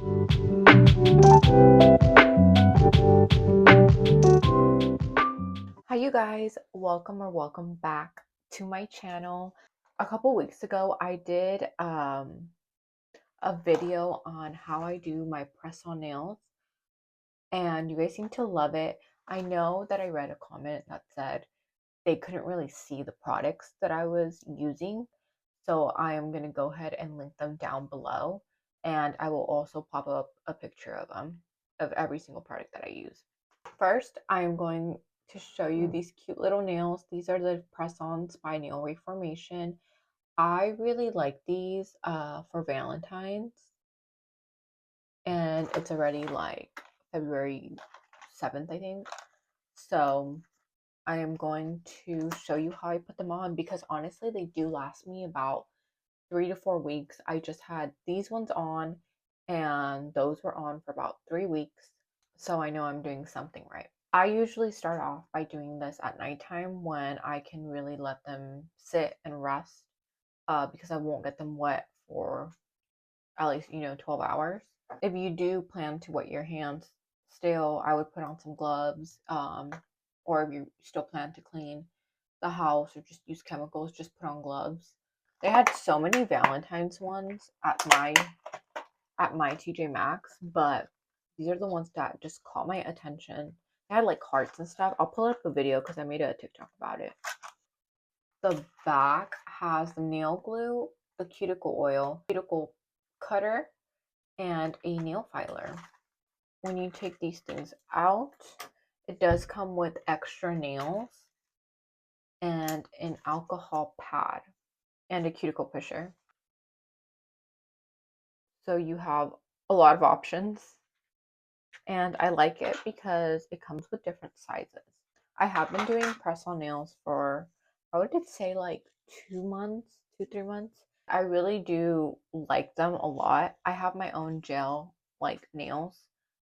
Hi you guys, welcome back to my channel. A couple weeks ago I did a video on how I do my press-on nails and you guys seem to love it. I know that I read a comment that said they couldn't really see the products that I was using, so I am going to go ahead and link them down below, and I will also pop up a picture of them, of every single product that I use. First, I am going to show you these cute little nails. These are the press-ons by Nail Reformation. I really like these for Valentine's, and it's already like February 7th, I think. So I am going to show you how I put them on, because honestly they do last me about 3 to 4 weeks. I just had these ones on and those were on for about 3 weeks, so I know I'm doing something right. I usually start off by doing this at nighttime when I can really let them sit and rest, because I won't get them wet for at least 12 hours. If you do plan to wet your hands still, I would put on some gloves, or if you still plan to clean the house or just use chemicals, just put on gloves. They had so many Valentine's ones at my TJ Maxx, but these are the ones that just caught my attention. They had like hearts and stuff. I'll pull up a video because I made a TikTok about it. The back has the nail glue, the cuticle oil, cuticle cutter, and a nail filer. When you take these things out, it does come with extra nails and an alcohol pad and a cuticle pusher. So you have a lot of options, and I like it because it comes with different sizes. I have been doing press-on nails for, I would say, like 2 months, 3 months. I really do like them a lot. I have my own gel like nails,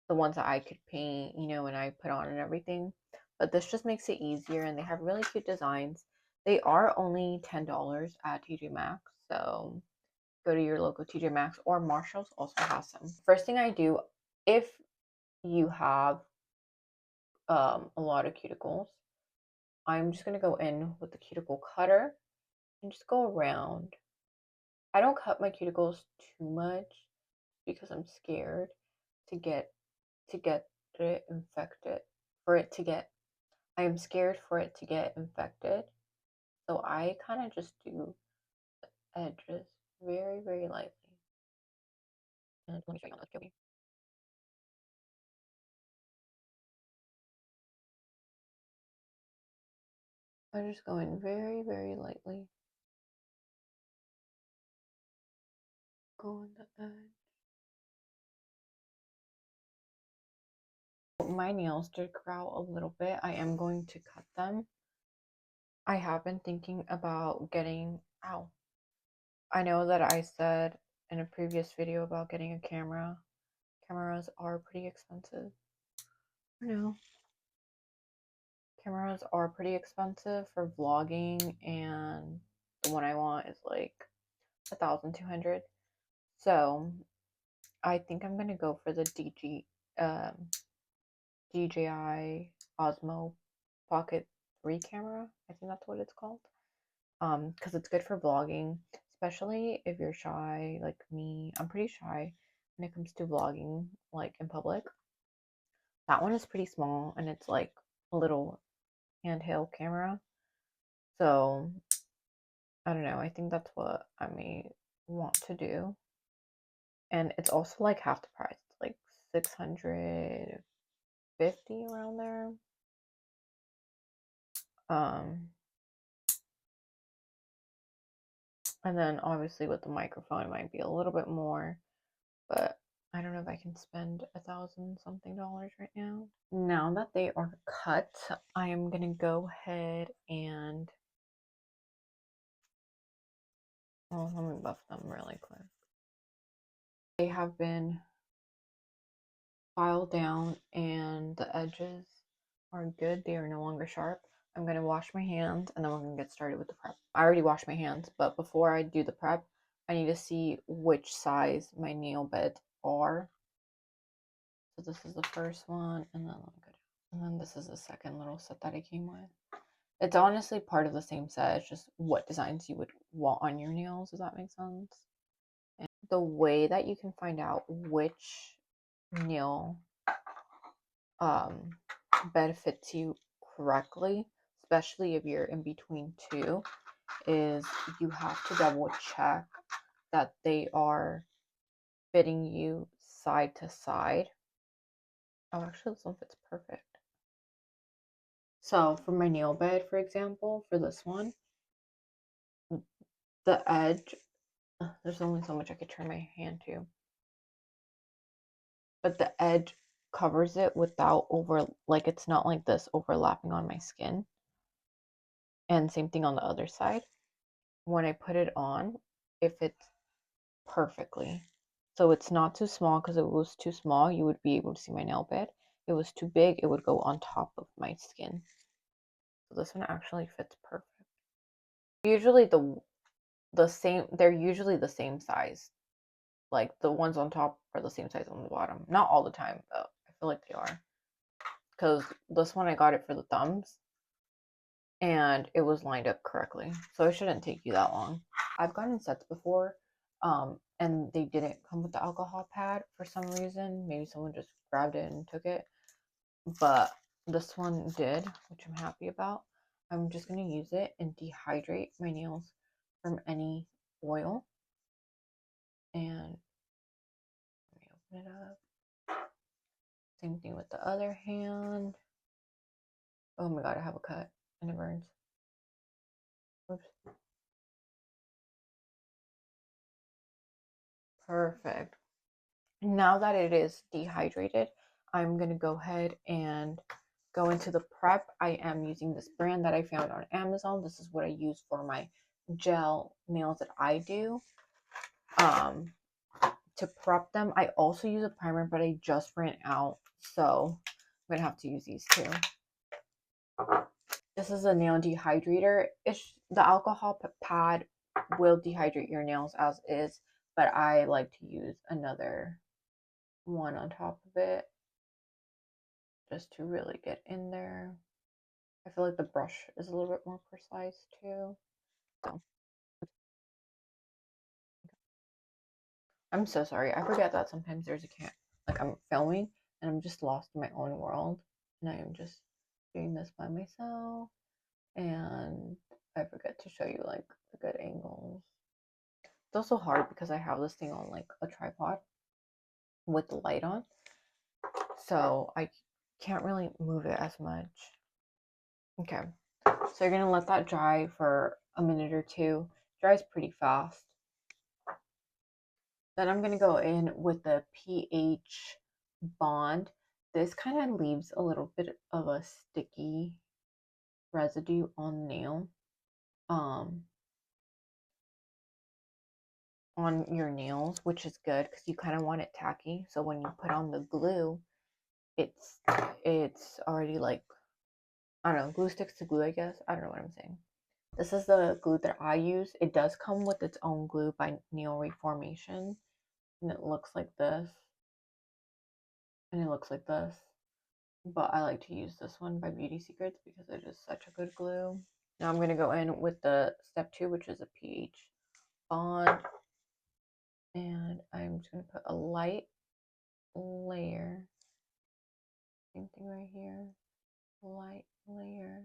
the ones that I could paint, and I put on and everything. But this just makes it easier, and they have really cute designs. They are only $10 at TJ Maxx, so go to your local TJ Maxx, or Marshall's also has some. First thing I do, if you have a lot of cuticles, I'm just going to go in with the cuticle cutter and just go around. I don't cut my cuticles too much because I'm scared to get it infected. I am scared for it to get infected. So I kind of just do the edges very, very lightly. And let me show you on the Joey. I just go in very, very lightly. Go on the edge. My nails did grow a little bit. I am going to cut them. I have been thinking about getting, ow. I know that I said in a previous video about getting a camera. Cameras are pretty expensive. I know. Cameras are pretty expensive for vlogging, and the one I want is like 1,200. So I think I'm gonna go for the DJI Osmo Pocket 3 camera. I think that's what it's called. Because it's good for vlogging, especially if you're shy like me. I'm pretty shy when it comes to vlogging, like in public. That one is pretty small, and it's like a little handheld camera. So I don't know. I think that's what I may want to do. And it's also like half the price. It's like 650 around there. And then obviously with the microphone it might be a little bit more, but I don't know if I can spend $1,000 something right now. Now that they are cut, I am gonna go ahead and let me buff them really quick. They have been filed down and the edges are good. They are no longer sharp. I'm going to wash my hands and then we're going to get started with the prep. I already washed my hands, but before I do the prep, I need to see which size my nail beds are. So this is the first one, and then this is the second little set that I came with. It's honestly part of the same set. It's just what designs you would want on your nails. Does that make sense? And the way that you can find out which nail bed fits you correctly, especially if you're in between two, is you have to double check that they are fitting you side to side. Oh, actually, this one fits perfect. So for my nail bed, for example, for this one, the edge, there's only so much I could turn my hand to, but the edge covers it without like it's not like this overlapping on my skin. And same thing on the other side. When I put it on, it fits perfectly. So it's not too small, because if it was too small, you would be able to see my nail bed. If it was too big, it would go on top of my skin. So this one actually fits perfect. Usually the same, they're usually the same size. Like the ones on top are the same size on the bottom. Not all the time, but I feel like they are. Because this one I got it for the thumbs, and it was lined up correctly. So it shouldn't take you that long. I've gotten sets before, and they didn't come with the alcohol pad for some reason. Maybe someone just grabbed it and took it. But this one did, which I'm happy about. I'm just going to use it and dehydrate my nails from any oil. And let me open it up. Same thing with the other hand. Oh my god, I have a cut and it burns. Oops. Perfect. Now that it is dehydrated, I'm going to go ahead and go into the prep. I am using this brand that I found on Amazon. This is what I use for my gel nails that I do. To prep them, I also use a primer, but I just ran out, so I'm going to have to use these two. This is a nail dehydrator. The alcohol pad will dehydrate your nails as is, but I like to use another one on top of it just to really get in there. I feel like the brush is a little bit more precise too. So I'm so sorry. I forget that sometimes there's a like I'm filming and I'm just lost in my own world, and I am just doing this by myself, and I forget to show you like the good angles. It's also hard because I have this thing on like a tripod with the light on, so I can't really move it as much. Okay, so you're gonna let that dry for a minute or two. It dries pretty fast. Then I'm gonna go in with the pH bond. This kind of leaves a little bit of a sticky residue on nail, on your nails, which is good because you kind of want it tacky. So when you put on the glue, it's already like, I don't know, glue sticks to glue, I guess. I don't know what I'm saying. This is the glue that I use. It does come with its own glue by Nail Reformation, and it looks like this, and it looks like this. But I like to use this one by Beauty Secrets because it is such a good glue. Now I'm going to go in with the step 2, which is a pH bond, and I'm just going to put a light layer. Same thing right here. Light layer.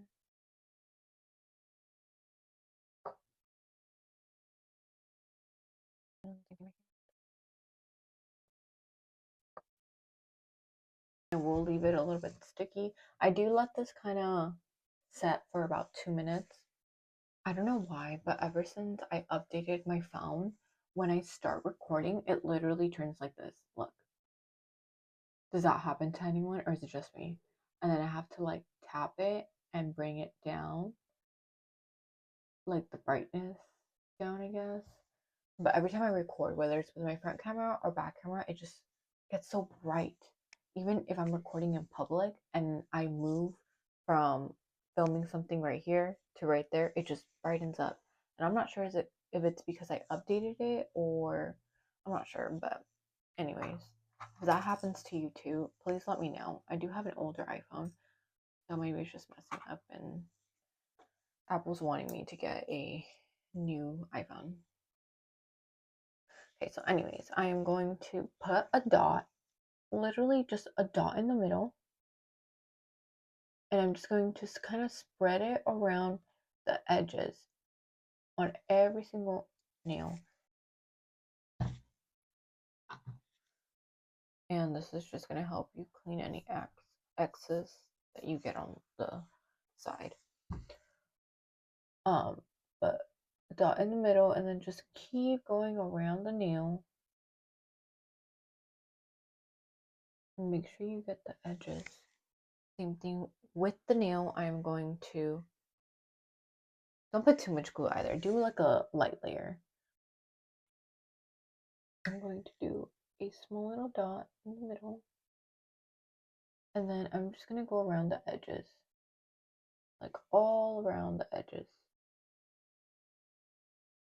And we'll leave it a little bit sticky. I do let this kind of set for about 2 minutes. I don't know why, but ever since I updated my phone, when I start recording, it literally turns like this. Look. Does that happen to anyone, or is it just me? And then I have to like tap it and bring it down, like the brightness down, I guess. But every time I record, whether it's with my front camera or back camera, it just gets so bright. Even if I'm recording in public and I move from filming something right here to right there, it just brightens up. And I'm not sure if it's because I updated it, or I'm not sure, but anyways. If that happens to you too, please let me know. I do have an older iPhone, so maybe it's just messing up and Apple's wanting me to get a new iPhone. Okay, so anyways, I am going to put a dot, literally just a dot in the middle, and I'm just going to kind of spread it around the edges on every single nail. And this is just going to help you clean any X's that you get on the side. But dot in the middle, and then just keep going around the nail. And make sure you get the edges. Same thing with the nail. I'm going to, don't put too much glue either. Do like a light layer. I'm going to do a small little dot in the middle. And then I'm just going to go around the edges. Like all around the edges.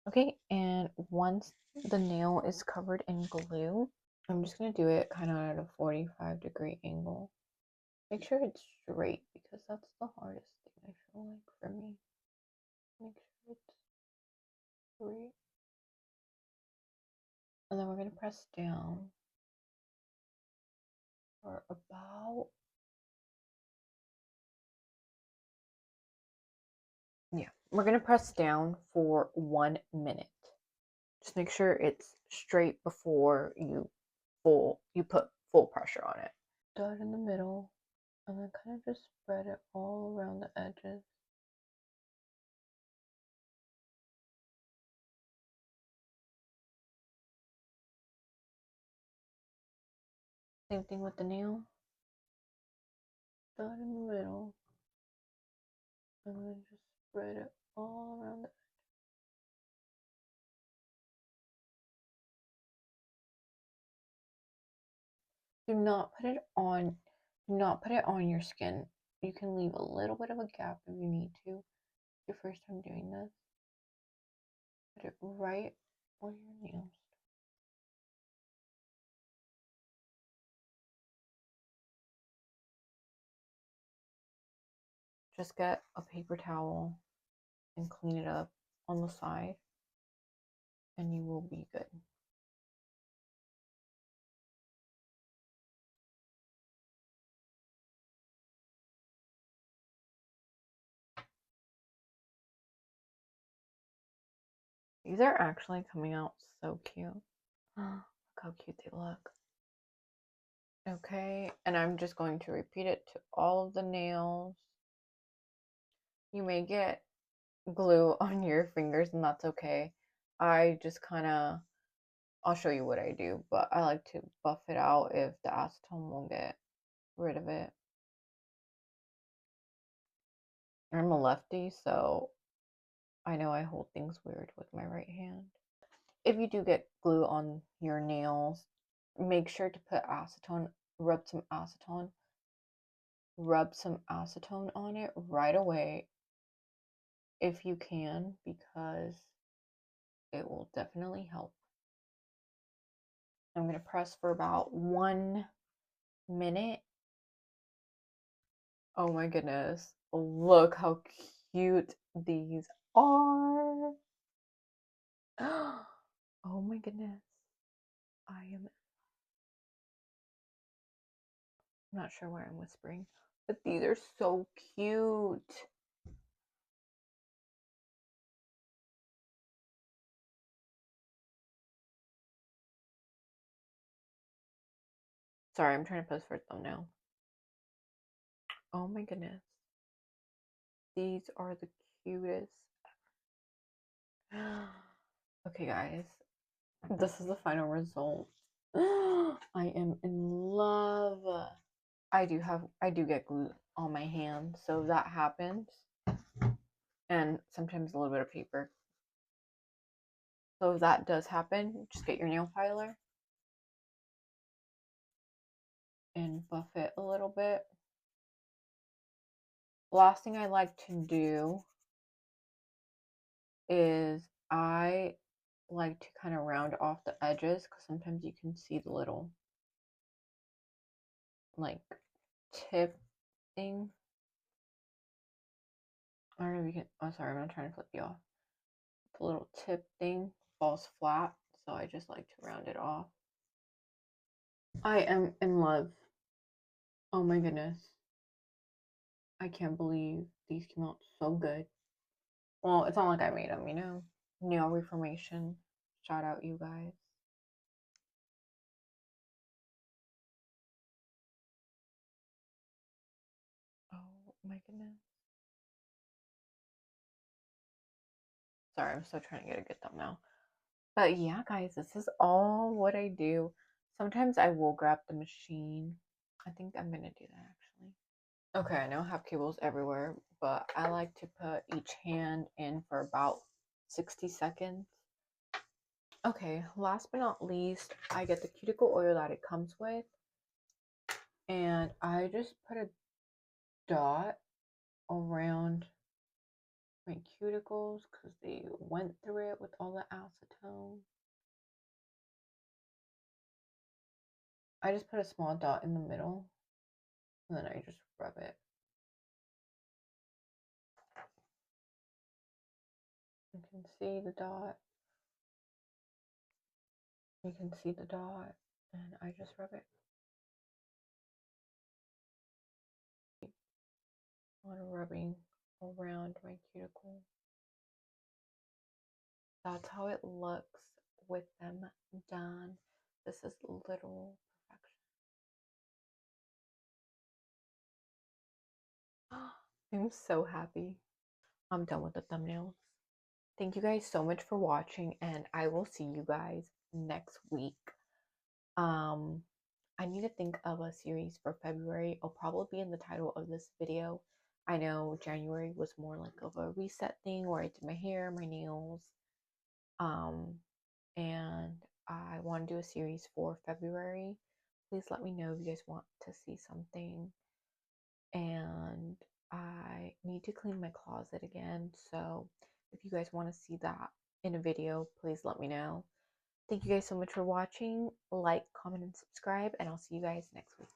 Okay, and once the nail is covered in glue, I'm just going to do it kind of at a 45-degree angle. Make sure it's straight because that's the hardest thing I feel like for me. Make sure it's straight. And then we're going to press down for about, yeah, we're going to press down for 1 minute. Just make sure it's straight before you put full pressure on it. Dot in the middle, and then kind of just spread it all around the edges. Same thing with the nail. Dot in the middle, and then just spread it all around the edge. Do not put it on your skin. You can leave a little bit of a gap if you need to. Your first time doing this. Put it right where your nails. Just get a paper towel and clean it up on the side, and you will be good. These are actually coming out so cute. Look how cute they look. Okay, and I'm just going to repeat it to all of the nails. You may get glue on your fingers, and that's okay. I just kind of, I'll show you what I do, but I like to buff it out if the acetone won't get rid of it. I'm a lefty, so I know I hold things weird with my right hand. If you do get glue on your nails, make sure to put acetone, rub some acetone on it right away if you can, because it will definitely help. I'm going to press for about 1 minute. Oh my goodness. Look how cute these are. Oh my goodness. I'm not sure why I'm whispering, but these are so cute. Sorry, I'm trying to post for a thumbnail. Oh my goodness. These are the cutest ever. Okay, guys. This is the final result. I am in love. I do get glue on my hand, so that happens. And sometimes a little bit of paper. So if that does happen, just get your nail filer and buff it a little bit. Last thing I like to do is I like to kind of round off the edges because sometimes you can see the little like tip thing. I don't know if you can. Oh, sorry, I'm not trying to flip you off. The little tip thing falls flat, so I just like to round it off. I am in love. Oh my goodness. I can't believe these came out so good. Well, it's not like I made them, you know? Nail Reformation. Shout out, you guys. Oh my goodness. Sorry, I'm still trying to get a good thumbnail. But yeah, guys, this is all what I do. Sometimes I will grab the machine. I think I'm gonna do that actually. Okay, I now have cables everywhere, but I like to put each hand in for about 60 seconds. Okay, last but not least, I get the cuticle oil that it comes with, and I just put a dot around my cuticles because they went through it with all the acetone. I just put a small dot in the middle, and then I just rub it. You can see the dot. You can see the dot, and I just rub it. On rubbing around my cuticle. That's how it looks with them done. This is literal perfection. I'm so happy. I'm done with the thumbnails. Thank you guys so much for watching, and I will see you guys next week. I need to think of a series for February. It'll probably be in the title of this video. I know January was more like of a reset thing where I did my hair, my nails, and I want to do a series for February. Please let me know if you guys want to see something. And I need to clean my closet again, so if you guys want to see that in a video, please let me know. Thank you guys so much for watching. Like, comment, and subscribe, and I'll see you guys next week.